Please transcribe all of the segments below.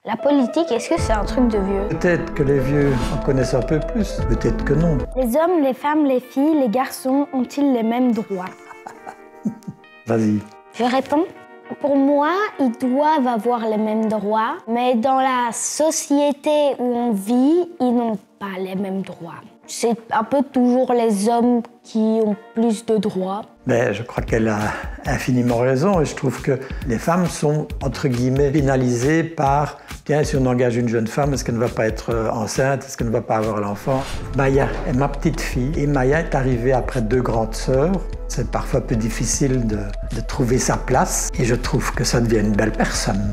La politique, est-ce que c'est un truc de vieux? Peut-être que les vieux en connaissent un peu plus, peut-être que non. Les hommes, les femmes, les filles, les garçons ont-ils les mêmes droits? Vas-y. Je réponds. Pour moi, ils doivent avoir les mêmes droits, mais dans la société où on vit, ils n'ont pas les mêmes droits. C'est un peu toujours les hommes qui ont plus de droits. Mais je crois qu'elle a infiniment raison et je trouve que les femmes sont, entre guillemets, pénalisées par « Tiens, si on engage une jeune femme, est-ce qu'elle ne va pas être enceinte? Est-ce qu'elle ne va pas avoir l'enfant ?» Maya est ma petite fille et Maya est arrivée après 2 grandes sœurs. C'est parfois un peu difficile de trouver sa place et je trouve que ça devient une belle personne.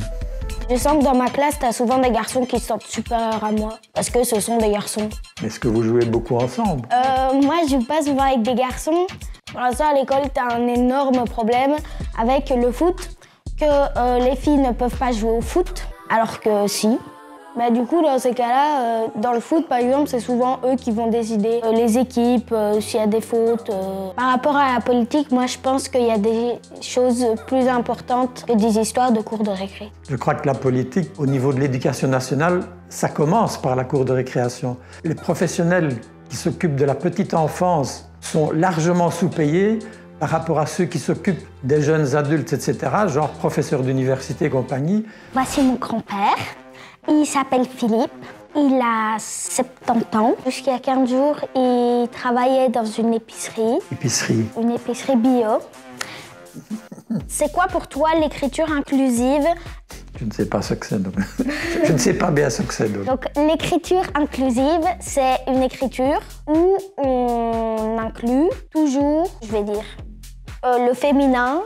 Je sens que dans ma classe, t'as souvent des garçons qui se sentent supérieurs à moi, parce que ce sont des garçons. Est-ce que vous jouez beaucoup ensemble? Moi, je joue pas souvent avec des garçons. Pour l'instant, à l'école, t'as un énorme problème avec le foot, que les filles ne peuvent pas jouer au foot, alors que si. Bah, du coup, dans ces cas-là, dans le foot, par exemple, c'est souvent eux qui vont décider les équipes, s'il y a des fautes. Par rapport à la politique, moi, je pense qu'il y a des choses plus importantes que des histoires de cours de récré. Je crois que la politique, au niveau de l'éducation nationale, ça commence par la cour de récréation. Les professionnels qui s'occupent de la petite enfance sont largement sous-payés par rapport à ceux qui s'occupent des jeunes adultes, etc., genre professeurs d'université et compagnie. Voici mon grand-père. Il s'appelle Philippe, il a 70 ans. Jusqu'il y a 15 jours, il travaillait dans une épicerie. Épicerie. Une épicerie bio. C'est quoi pour toi l'écriture inclusive? Je ne sais pas ce que c'est, donc. Je ne sais pas bien ce que c'est, donc. Donc l'écriture inclusive, c'est une écriture où on inclut toujours, je vais dire, le féminin,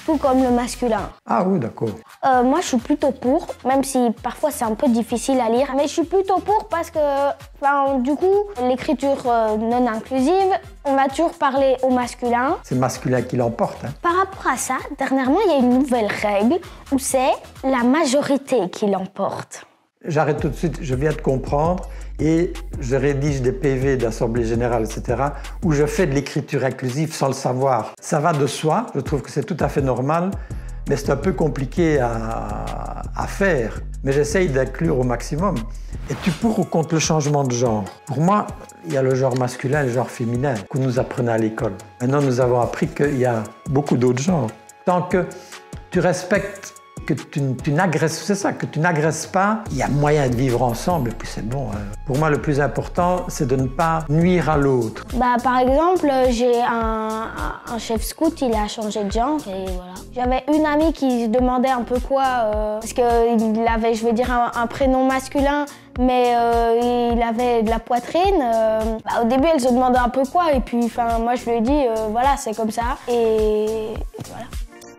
tout comme le masculin. Ah oui, d'accord. Moi, je suis plutôt pour, même si parfois c'est un peu difficile à lire, mais je suis plutôt pour parce que, du coup, l'écriture non inclusive, on va toujours parler au masculin. C'est le masculin qui l'emporte. Hein. Par rapport à ça, dernièrement, il y a une nouvelle règle où c'est la majorité qui l'emporte. J'arrête tout de suite, je viens de comprendre et je rédige des PV d'Assemblée Générale, etc., où je fais de l'écriture inclusive sans le savoir. Ça va de soi, je trouve que c'est tout à fait normal, mais c'est un peu compliqué à faire. Mais j'essaye d'inclure au maximum. Es-tu pour ou contre le changement de genre? Pour moi, il y a le genre masculin et le genre féminin que nous apprenons à l'école. Maintenant, nous avons appris qu'il y a beaucoup d'autres genres. Tant que tu respectes que tu n'agresses, c'est ça, que tu n'agresses pas, il y a moyen de vivre ensemble et puis c'est bon. Pour moi, le plus important, c'est de ne pas nuire à l'autre. Bah, par exemple, j'ai un chef scout, il a changé de genre et voilà. J'avais une amie qui se demandait un peu quoi, parce qu'il avait, je vais dire, un prénom masculin, mais il avait de la poitrine. Au début, elle se demandait un peu quoi et puis moi, je lui ai dit, voilà, c'est comme ça et voilà.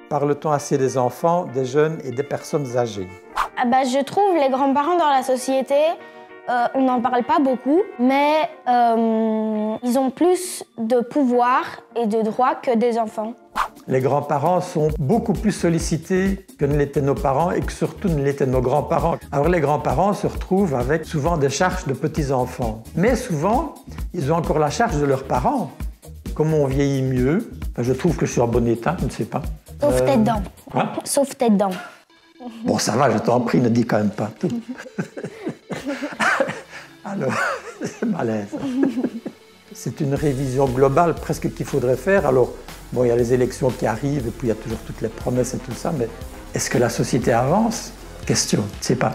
Parle-t-on assez des enfants, des jeunes et des personnes âgées? Je trouve les grands-parents dans la société, on n'en parle pas beaucoup, mais ils ont plus de pouvoir et de droits que des enfants. Les grands-parents sont beaucoup plus sollicités que ne l'étaient nos parents et que surtout ne l'étaient nos grands-parents. Alors les grands-parents se retrouvent avec souvent des charges de petits-enfants. Mais souvent, ils ont encore la charge de leurs parents. Comme on vieillit mieux, je trouve que je suis en bon état, je ne sais pas. Sauf tes dents. Hein? Sauf tes dents. Bon, ça va, je t'en prie, ne dis quand même pas tout. Alors, c'est malaise. C'est une révision globale presque qu'il faudrait faire. Alors, bon, il y a les élections qui arrivent et puis il y a toujours toutes les promesses et tout ça, mais est-ce que la société avance? Question, je ne sais pas.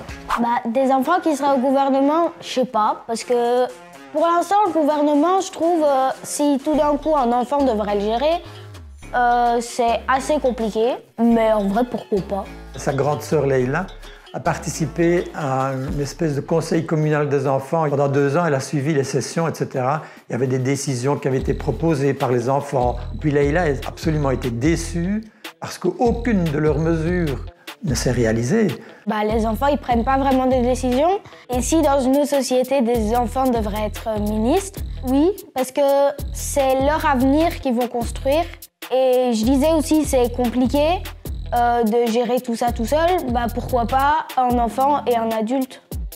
Des enfants qui seraient au gouvernement, je sais pas, parce que pour l'instant, le gouvernement, je trouve, si tout d'un coup un enfant devrait le gérer, c'est assez compliqué, mais en vrai, pourquoi pas? Sa grande sœur Leïla a participé à une espèce de conseil communal des enfants. Pendant 2 ans, elle a suivi les sessions, etc. Il y avait des décisions qui avaient été proposées par les enfants. Puis Leïla a absolument été déçue parce qu'aucune de leurs mesures ne s'est réalisée. Les enfants, ils prennent pas vraiment de décisions. Et si dans une autre société, des enfants devraient être ministres, oui, parce que c'est leur avenir qu'ils vont construire. Et je disais aussi, c'est compliqué de gérer tout ça tout seul. Pourquoi pas un enfant et un adulte?